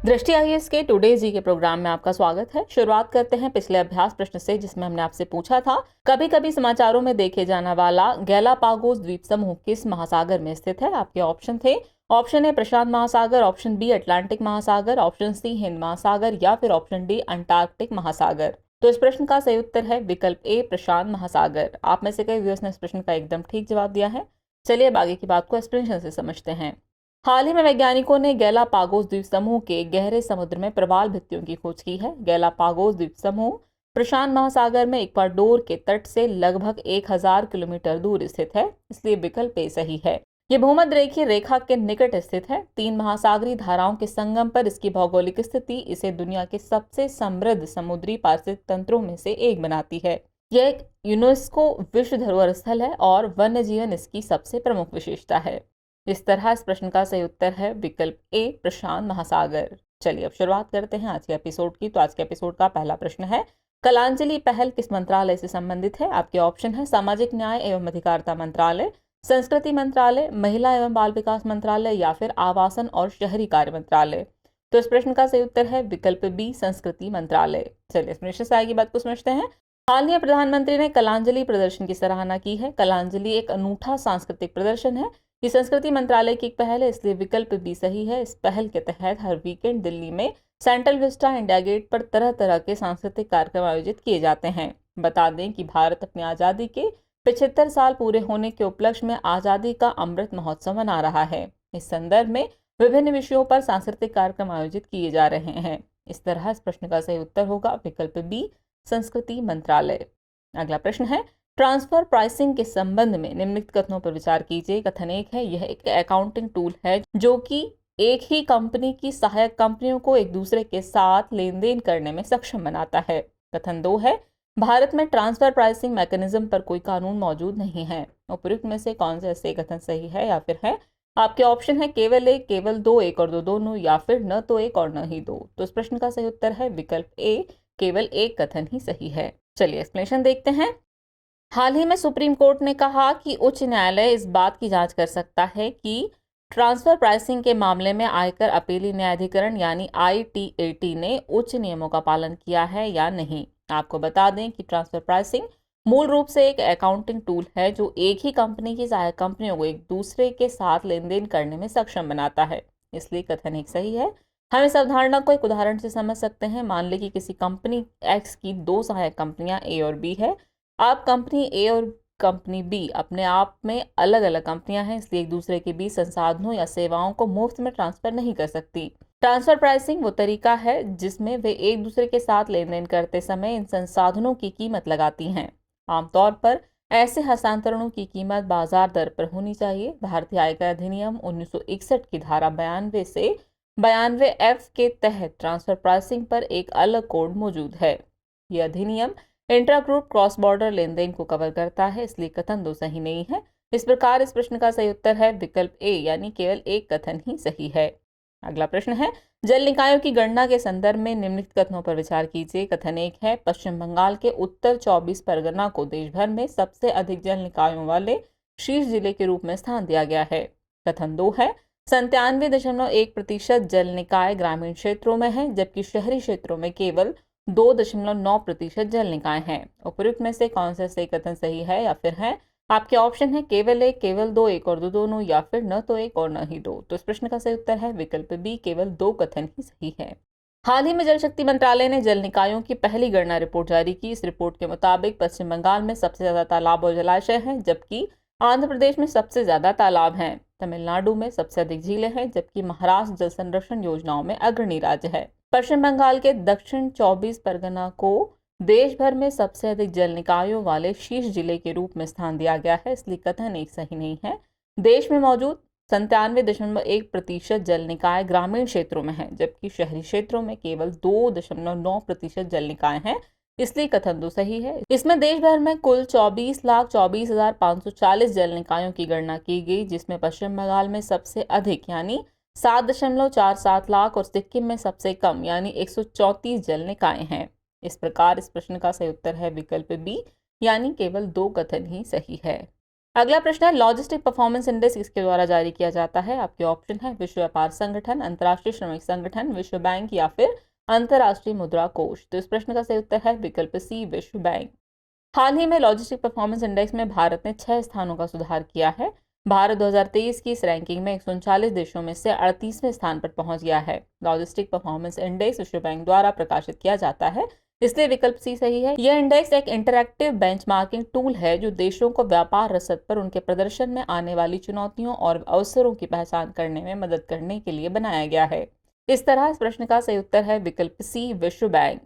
दृष्टि आईएएस के टुडे जी के प्रोग्राम में आपका स्वागत है। शुरुआत करते हैं पिछले अभ्यास प्रश्न से, जिसमें हमने आपसे पूछा था कभी कभी समाचारों में देखे जाने वाला गैलापागोस द्वीप समूह किस महासागर में स्थित है। आपके ऑप्शन थे, ऑप्शन ए प्रशांत महासागर, ऑप्शन बी अटलांटिक महासागर, ऑप्शन सी हिंद महासागर या फिर ऑप्शन डी अंटार्कटिक महासागर। तो इस प्रश्न का सही उत्तर है विकल्प ए प्रशांत महासागर। आप में से कई व्यूअर्स ने इस प्रश्न का एकदम ठीक जवाब दिया है। चलिए अब आगे की बात को एक्सप्लेनेशन से समझते हैं। हाल ही में वैज्ञानिकों ने गैलापागोस द्वीप समूह के गहरे समुद्र में प्रवाल भित्तियों की खोज की है। गैलापागोस द्वीप समूह प्रशांत महासागर में इक्वाडोर के तट से लगभग 1000 किलोमीटर दूर स्थित है, इसलिए विकल्प ए सही है। ये भूमध्यरेखीय रेखा के निकट स्थित है। 3 महासागरीय धाराओं के संगम पर इसकी भौगोलिक स्थिति इसे दुनिया के सबसे समृद्ध समुद्री पारिस्थितिक तंत्रों में से एक बनाती है। यह एक यूनेस्को विश्व धरोहर स्थल है और वन्य जीवन इसकी सबसे प्रमुख विशेषता है। इस तरह इस प्रश्न का सही उत्तर है विकल्प ए प्रशांत महासागर। चलिए अब शुरुआत करते हैं आज के एपिसोड की। तो आज के एपिसोड का पहला प्रश्न है, कलांजलि पहल किस मंत्रालय से संबंधित है। आपके ऑप्शन है सामाजिक न्याय एवं अधिकारिता मंत्रालय, संस्कृति मंत्रालय, महिला एवं बाल विकास मंत्रालय या फिर आवासन और शहरी कार्य मंत्रालय। तो इस प्रश्न का सही उत्तर है विकल्प बी संस्कृति मंत्रालय। चलिए इस प्रश्न से आगे बात को समझते हैं। हाल ही प्रधानमंत्री ने कलांजलि प्रदर्शन की सराहना की है। कलांजलि एक अनूठा सांस्कृतिक प्रदर्शन है। ये संस्कृति मंत्रालय की एक पहल है, इसलिए विकल्प बी सही है। इस पहल के तहत हर वीकेंड दिल्ली में सेंट्रल विस्टा इंडिया गेट पर तरह तरह के सांस्कृतिक कार्यक्रम आयोजित किए जाते हैं। बता दें कि भारत अपनी आज़ादी के 75 साल पूरे होने के उपलक्ष्य में आज़ादी का अमृत महोत्सव मना रहा है। इस संदर्भ में विभिन्न विषयों पर सांस्कृतिक कार्यक्रम आयोजित किए जा रहे हैं। इस तरह इस प्रश्न का सही उत्तर होगा विकल्प बी संस्कृति मंत्रालय। अगला प्रश्न है, ट्रांसफर प्राइसिंग के संबंध में निम्नलिखित कथनों पर विचार कीजिए। कथन 1 है, यह एक अकाउंटिंग टूल है जो कि एक ही कंपनी की सहायक कंपनियों को एक दूसरे के साथ लेन देन करने में सक्षम बनाता है। कथन 2 है, भारत में ट्रांसफर प्राइसिंग मैकेनिज्म पर कोई कानून मौजूद नहीं है। उपयुक्त में से कौन सा ऐसे कथन सही है या फिर है। आपके ऑप्शन है केवल एक, केवल दो, एक और दो दोनों या फिर न तो एक और न ही दो। तो इस प्रश्न का सही उत्तर है विकल्प ए केवल एक कथन ही सही है। चलिए एक्सप्लेनेशन देखते हैं। हाल ही में सुप्रीम कोर्ट ने कहा कि उच्च न्यायालय इस बात की जांच कर सकता है कि ट्रांसफर प्राइसिंग के मामले में आयकर अपीली न्यायाधिकरण यानी ITAT ने उच्च नियमों का पालन किया है या नहीं। आपको बता दें कि ट्रांसफर प्राइसिंग मूल रूप से एक अकाउंटिंग टूल है जो एक ही कंपनी की सहायक कंपनियों को एक दूसरे के साथ लेन देन करने में सक्षम बनाता है, इसलिए कथन एक सही है। हम इस अवधारणा को एक उदाहरण से समझ सकते हैं। मान लें कि किसी कंपनी X की 2 सहायक कंपनियां A और B है। अब कंपनी A और कंपनी B अपने आप में अलग अलग कंपनियां हैं, इसलिए एक दूसरे के बीच संसाधनों या सेवाओं को मुफ्त में ट्रांसफर नहीं कर सकती। ट्रांसफर प्राइसिंग वो तरीका है जिसमें वे एक दूसरे के साथ लेन देन करते समय इन संसाधनों की कीमत लगाती हैं। आमतौर पर ऐसे हस्तांतरणों की कीमत बाजार दर पर होनी चाहिए। भारतीय आयकर अधिनियम 1961 की धारा 92 से 92F के तहत ट्रांसफर प्राइसिंग पर एक अलग कोड मौजूद है। यह अधिनियम इंट्रा ग्रुप क्रॉस बॉर्डर लेन देन को कवर करता है, इसलिए कथन 2 सही नहीं है। इस प्रकार इस प्रश्न का सही उत्तर है विकल्प ए यानी केवल एक कथन ही सही है। अगला प्रश्न है, जल निकायों की गणना के संदर्भ में निम्नलिखित कथनों पर विचार कीजिए। कथन 1 है, पश्चिम बंगाल के उत्तर 24 परगना को देश भर में सबसे अधिक जल निकायों वाले शीर्ष जिले के रूप में स्थान दिया गया है। कथन 2 है, 97.1% जल निकाय ग्रामीण क्षेत्रों में है, जबकि शहरी क्षेत्रों में केवल 2.9% जल निकाय हैं। उपयुक्त में से कौन सा सही कथन सही है या फिर है। आपके ऑप्शन है केवल एक, केवल दो, एक और दो दोनों या फिर न तो एक और न ही दो। तो इस प्रश्न का सही उत्तर है विकल्प बी केवल 2 कथन ही सही है। हाल ही में जल शक्ति मंत्रालय ने जल निकायों की पहली गणना रिपोर्ट जारी की। इस रिपोर्ट के मुताबिक पश्चिम बंगाल में सबसे ज्यादा तालाब और जलाशय हैं, जबकि आंध्र प्रदेश में सबसे ज्यादा तालाब हैं। तमिलनाडु में सबसे अधिक झीलें हैं, जबकि महाराष्ट्र जल संरक्षण योजनाओं में अग्रणी राज्य है। पश्चिम बंगाल के दक्षिण 24 परगना को देश भर में सबसे अधिक जल निकायों वाले शीर्ष जिले के रूप में स्थान दिया गया है, इसलिए कथन एक सही नहीं है। देश में मौजूद 97.1% जल निकाय ग्रामीण क्षेत्रों में है, जबकि शहरी क्षेत्रों में केवल 2.9% जल निकाय हैं, इसलिए कथन 2 सही है। इसमें देश भर में कुल 24,24,540 जल निकायों की गणना की गई, जिसमें पश्चिम बंगाल में सबसे अधिक यानी 7.47 लाख और सिक्किम में सबसे कम यानी 134 जल निकाय हैं। इस प्रकार इस प्रश्न का सही उत्तर है विकल्प बी यानी केवल 2 कथन ही सही है। अगला प्रश्न है, लॉजिस्टिक परफॉर्मेंस इंडेक्स किसके द्वारा जारी किया जाता है? आपके ऑप्शन है विश्व व्यापार संगठन, अंतर्राष्ट्रीय श्रमिक संगठन, विश्व बैंक या फिर अंतर्राष्ट्रीय मुद्रा कोष। तो इस प्रश्न का सही उत्तर है विकल्प सी, विश्व बैंक। हाल ही में लॉजिस्टिक परफॉर्मेंस इंडेक्स में भारत ने 6 स्थानों का सुधार किया है। भारत 2023 की इस रैंकिंग में 139 देशों में से 38वें स्थान पर पहुंच गया है। लॉजिस्टिक परफॉर्मेंस इंडेक्स विश्व बैंक द्वारा प्रकाशित किया जाता है, इसलिए विकल्प सी सही है। यह इंडेक्स एक इंटरैक्टिव बेंचमार्किंग टूल है जो देशों को व्यापार रसद पर उनके प्रदर्शन में आने वाली चुनौतियों और अवसरों की पहचान करने में मदद करने के लिए बनाया गया है। इस तरह इस प्रश्न का सही उत्तर है विकल्प सी, विश्व बैंक।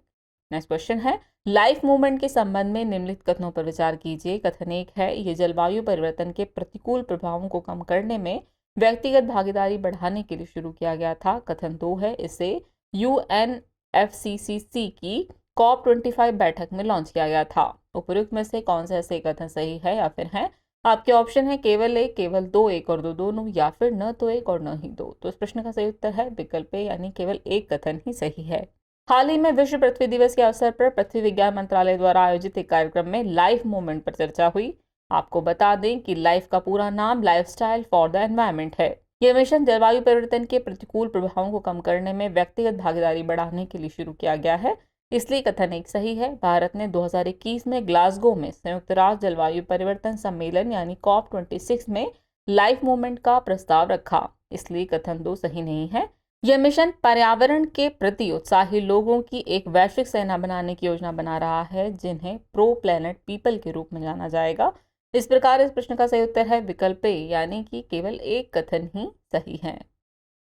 नेक्स्ट क्वेश्चन है, लाइफ मूवमेंट के संबंध में निम्नलिखित कथनों पर विचार कीजिए। कथन एक है, ये जलवायु परिवर्तन के प्रतिकूल प्रभावों को कम करने में व्यक्तिगत भागीदारी बढ़ाने के लिए शुरू किया गया था। कथन दो है, इसे UNFCCC की COP25 बैठक में लॉन्च किया गया था। उपयुक्त में से कौन सा सही कथन सही है या फिर है? आपके ऑप्शन है केवल एक, केवल दो, एक और दो दोनों, या फिर न तो एक और न ही दो। तो इस प्रश्न का सही उत्तर है विकल्प ए, यानी केवल एक कथन ही सही है। हाल ही में विश्व पृथ्वी दिवस के अवसर पर पृथ्वी विज्ञान मंत्रालय द्वारा आयोजित एक कार्यक्रम में लाइफ मूवमेंट पर चर्चा हुई। आपको बता दें कि लाइफ का पूरा नाम लाइफस्टाइल फॉर द एनवायरमेंट है। यह मिशन जलवायु परिवर्तन के प्रतिकूल प्रभावों को कम करने में व्यक्तिगत भागीदारी बढ़ाने के लिए शुरू किया गया है, इसलिए कथन एक सही है। भारत ने 2021 में ग्लासगो में संयुक्त राष्ट्र जलवायु परिवर्तन सम्मेलन यानी COP26 में लाइफ मूवमेंट का प्रस्ताव रखा, इसलिए कथन दो सही नहीं है। यह मिशन पर्यावरण के प्रति उत्साही लोगों की एक वैश्विक सेना बनाने की योजना बना रहा है, जिन्हें प्रो प्लेनेट पीपल के रूप में जाना जाएगा। इस प्रकार इस प्रश्न का सही उत्तर है विकल्प ए, यानी कि केवल एक कथन ही सही है।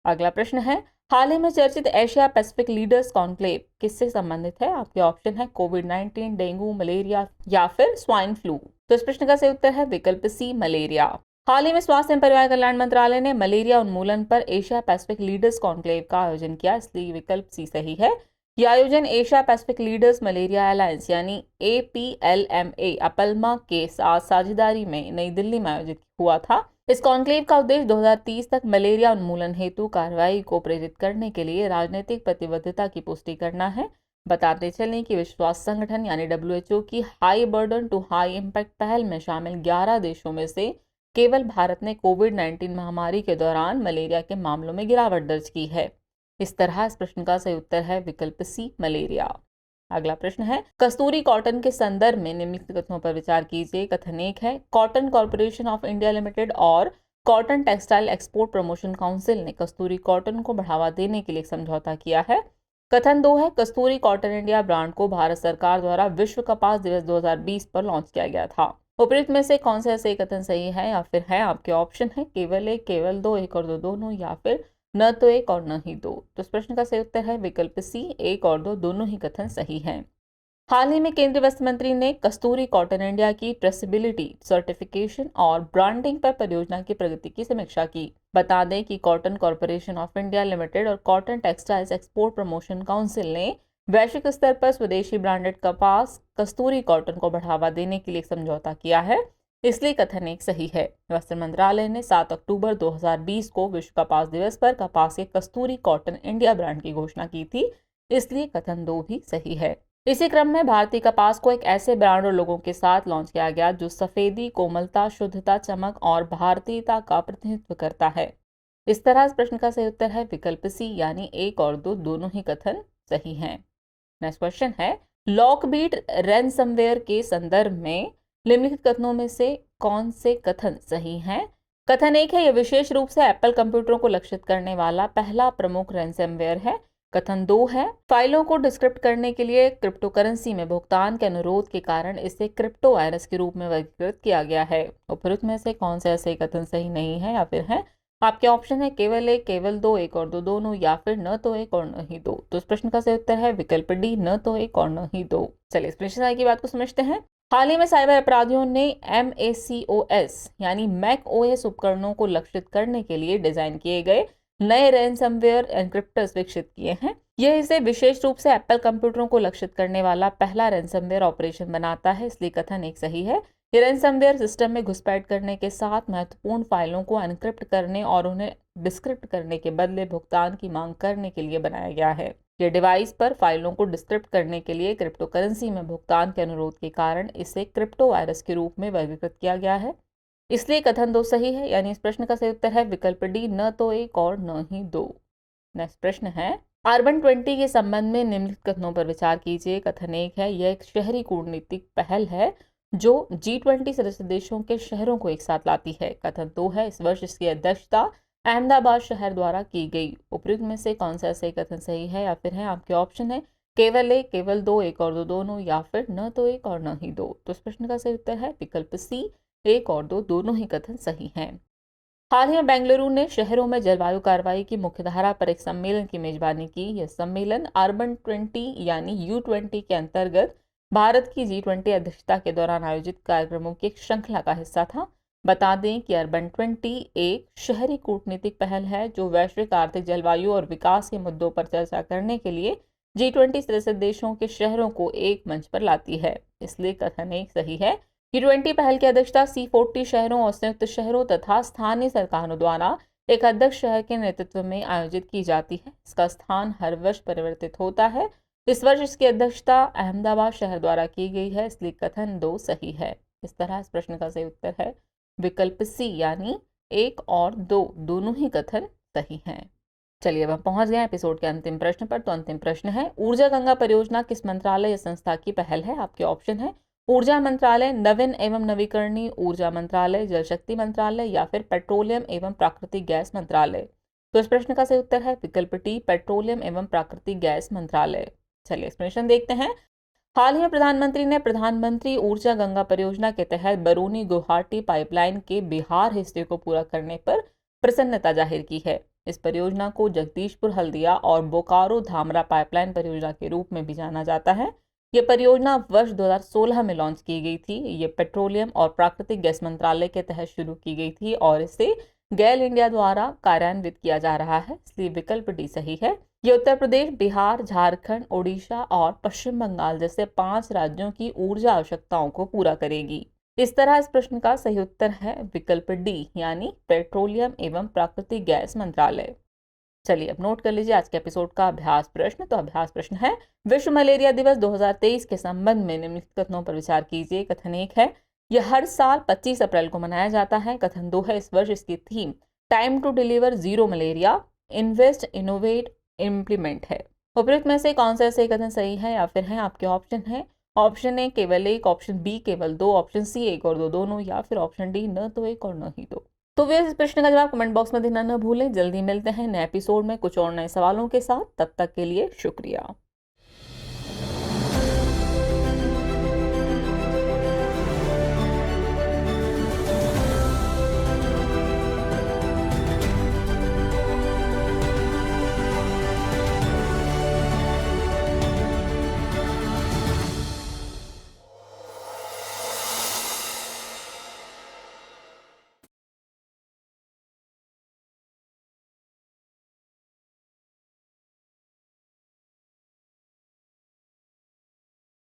अगला प्रश्न है, हाल ही में चर्चित एशिया पैसिफिक लीडर्स कॉन्क्लेव किससे संबंधित है? आपके ऑप्शन है कोविड-19, डेंगू, मलेरिया या फिर स्वाइन फ्लू। तो इस प्रश्न का सही उत्तर है विकल्प सी, मलेरिया। हाल ही में स्वास्थ्य एवं परिवार कल्याण मंत्रालय ने मलेरिया उन्मूलन पर एशिया पैसिफिक लीडर्स कॉन्क्लेव का आयोजन किया, इसलिए विकल्प सी सही है। यह आयोजन Asia Pacific leaders malaria alliance यानी APLMA अपल्मा के साथ साझेदारी में नई दिल्ली में आयोजित हुआ था। इस कॉन्क्लेव का उद्देश्य 2030 तक मलेरिया उन्मूलन हेतु कार्रवाई को प्रेरित करने के लिए राजनीतिक प्रतिबद्धता की पुष्टि करना है। बताते चलें कि विश्व स्वास्थ्य संगठन यानी WHO की high burden to high impact पहल में शामिल 11 देशों में से केवल भारत ने कोविड-19 महामारी के दौरान मलेरिया के मामलों में गिरावट दर्ज की है। इस तरह इस प्रश्न का सही उत्तर है विकल्प सी, मलेरिया। अगला प्रश्न है, कस्तूरी कॉटन के संदर्भ में निम्नलिखित कथनों पर विचार कीजिए। कथन एक है, cotton corporation of India limited और cotton textile export promotion council ने कस्तूरी कॉटन को बढ़ावा देने के लिए समझौता किया है। कथन दो है, कस्तूरी कॉटन इंडिया ब्रांड को भारत सरकार द्वारा विश्व कपास दिवस 2020 पर लॉन्च किया गया था। उपयुक्त में से कौन सा सही कथन सही है या फिर है? आपके ऑप्शन है केवल एक, केवल दो, एक और दो दोनों, या फिर न तो एक और न ही दो। तो इस प्रश्न का सही उत्तर है विकल्प सी, एक और दो दोनों ही कथन सही हैं। हाल ही में केंद्रीय वस्त्र मंत्री ने कस्तूरी कॉटन इंडिया की ट्रेसेबिलिटी सर्टिफिकेशन और ब्रांडिंग पर परियोजना की प्रगति की समीक्षा की। बता दें कि cotton corporation of India limited और cotton textiles export promotion council ने वैश्विक स्तर पर स्वदेशी ब्रांडेड कपास कस्तूरी कॉटन को बढ़ावा देने के लिए समझौता किया है, इसलिए कथन एक सही है। वस्त्र मंत्रालय ने 7 अक्टूबर 2020 को विश्व कपास दिवस पर कपास के कस्तूरी कॉटन इंडिया ब्रांड की घोषणा की थी, इसलिए कथन दो भी सही है। इसी क्रम में भारतीय कपास को एक ऐसे ब्रांड और लोगों के साथ लॉन्च किया गया जो सफेदी, कोमलता, शुद्धता, चमक और भारतीयता का प्रतिनिधित्व करता है। इस तरह इस प्रश्न का सही उत्तर है विकल्प सी, यानी एक और दो दोनों ही कथन सही हैं। नेक्स्ट क्वेश्चन है, लॉकबीट रैनसमवेयर के संदर्भ में निम्नलिखित कथनों में से कौन से कथन सही हैं? कथन एक है, यह विशेष रूप से एप्पल कंप्यूटरों को लक्षित करने वाला पहला प्रमुख रैनसमवेयर है। कथन दो है, फाइलों को डिस्क्रिप्ट करने के लिए क्रिप्टो करेंसी में भुगतान के अनुरोध के कारण इसे क्रिप्टो वायरस के रूप में वर्गीकृत किया गया है। उपयुक्त में से कौन से ऐसे कथन सही नहीं है या फिर है? आपके ऑप्शन है केवल एक, केवल दो, एक और दो दोनों, या फिर न तो एक और न ही दो। तो इस प्रश्न का सही उत्तर है विकल्प डी, न तो एक और न ही दो। चलिए इस प्रश्न की बात को समझते हैं। हाल ही में साइबर अपराधियों ने MACOS यानी मैक OS उपकरणों को लक्षित करने के लिए डिजाइन किए गए नए रैनसमवेयर एन्क्रिप्टर्स विकसित किए हैं। यह इसे विशेष रूप से एप्पल कंप्यूटरों को लक्षित करने वाला पहला रैनसमवेयर ऑपरेशन बनाता है, इसलिए कथन एक सही है। ये रैनसमवेयर सिस्टम में घुसपैठ करने के साथ महत्वपूर्ण फाइलों को एन्क्रिप्ट करने और उन्हें डिस्क्रिप्ट करने के बदले भुगतान की मांग करने के लिए बनाया गया है। ये डिवाइस पर फाइलों को डिस्क्रिप्ट करने के लिए क्रिप्टो करेंसी में भुगतान के अनुरोध के कारण इसे क्रिप्टो वायरस के रूप में वर्गीकृत किया गया है। इसलिए कथन 2 सही है, यानी इस प्रश्न का सही उत्तर है विकल्प डी, न तो 1 और न ही 2। नेक्स्ट प्रश्न है, अर्बन 20 के संबंध में निम्नलिखित कथनों पर विचार कीजिए। कथन 1 है, यह एक शहरी कूटनीतिक पहल है जो G20 सदस्य देशों के शहरों को एक साथ लाती है। कथन 2 है, इस वर्ष इसकी अध्यक्षता अहमदाबाद शहर द्वारा की गई। उपयुक्त में से कौन सा सही कथन सही है, या फिर है आपके ऑप्शन है केवल 1, केवल 2, 1 और 2 दोनों, या फिर न तो 1 और न ही 2। तो इस प्रश्न का सही उत्तर है विकल्प सी, 1 और 2 दोनों ही कथन सही हैं। हाल ही में बेंगलुरु ने शहरों में जलवायु कार्रवाई की मुख्यधारा पर एक सम्मेलन की मेजबानी की। यह सम्मेलन अर्बन 20 यानी U20 के अंतर्गत भारत की G20 अध्यक्षता के दौरान आयोजित कार्यक्रमों की एक श्रृंखला का हिस्सा था। बता दें कि अर्बन 20 एक शहरी कूटनीतिक पहल है जो वैश्विक आर्थिक, जलवायु और विकास के मुद्दों पर चर्चा करने के लिए G20 सदस्य देशों के शहरों को एक मंच पर लाती है। इसलिए कथन 1 सही है। G20 पहल की अध्यक्षता C40 शहरों और संयुक्त शहरों तथा स्थानीय सरकारों द्वारा एक अध्यक्ष शहर के नेतृत्व में आयोजित की जाती है। इसका स्थान हर वर्ष परिवर्तित होता है। इस वर्ष इसकी अध्यक्षता अहमदाबाद शहर द्वारा की गई है, इसलिए कथन 2 सही है। इस तरह इस प्रश्न का सही उत्तर है विकल्प सी, यानी 1 और 2 दोनों ही कथन सही हैं। चलिए अब हम पहुंच गए एपिसोड के अंतिम प्रश्न पर। तो अंतिम प्रश्न है, ऊर्जा गंगा परियोजना किस मंत्रालय या संस्था की पहल है? आपके ऑप्शन है ऊर्जा मंत्रालय, नवीन एवं नवीकरणीय ऊर्जा मंत्रालय, जल शक्ति मंत्रालय, या फिर पेट्रोलियम एवं प्राकृतिक गैस मंत्रालय। तो इस प्रश्न का सही उत्तर है विकल्प टी, पेट्रोलियम एवं प्राकृतिक गैस मंत्रालय। चलिए एक्सप्लेनेशन देखते हैं। हाल ही में प्रधानमंत्री ने प्रधानमंत्री ऊर्जा गंगा परियोजना के तहत बरौनी गुवाहाटी पाइपलाइन के बिहार हिस्से को पूरा करने पर प्रसन्नता जाहिर की है। इस परियोजना को जगदीशपुर हल्दिया और बोकारो धामरा पाइपलाइन परियोजना के रूप में भी जाना जाता है। ये परियोजना वर्ष 2016 में लॉन्च की गई थी। ये पेट्रोलियम और प्राकृतिक गैस मंत्रालय के तहत शुरू की गई थी और इसे गेल इंडिया द्वारा कार्यान्वित किया जा रहा है, इसलिए विकल्प डी सही है। ये उत्तर प्रदेश, बिहार, झारखंड, ओडिशा और पश्चिम बंगाल जैसे 5 राज्यों की ऊर्जा आवश्यकताओं को पूरा करेगी। इस तरह इस प्रश्न का सही उत्तर है विकल्प डी, यानी पेट्रोलियम एवं प्राकृतिक गैस मंत्रालय। चलिए अब नोट कर लीजिए आज के एपिसोड का अभ्यास प्रश्न। तो अभ्यास प्रश्न है, विश्व मलेरिया दिवस 2023 के संबंध में निम्नलिखित कथनों पर विचार कीजिए। कथन 1 है, यह हर साल 25 अप्रैल को मनाया जाता है। कथन 2 है, इस वर्ष इसकी theme time to deliver zero malaria, invest, innovate, implement है। उपयुक्त में से कौन सा सही कथन सही है, या फिर है आपके ऑप्शन है ऑप्शन ए केवल 1, ऑप्शन बी केवल 2, ऑप्शन सी 1 और 2 दोनों, या फिर ऑप्शन डी न तो 1 और न ही 2। तो वे इस प्रश्न का जवाब कमेंट बॉक्स में देना न भूलें। जल्दी मिलते हैं नए एपिसोड में कुछ और नए सवालों के साथ। तब तक के लिए शुक्रिया।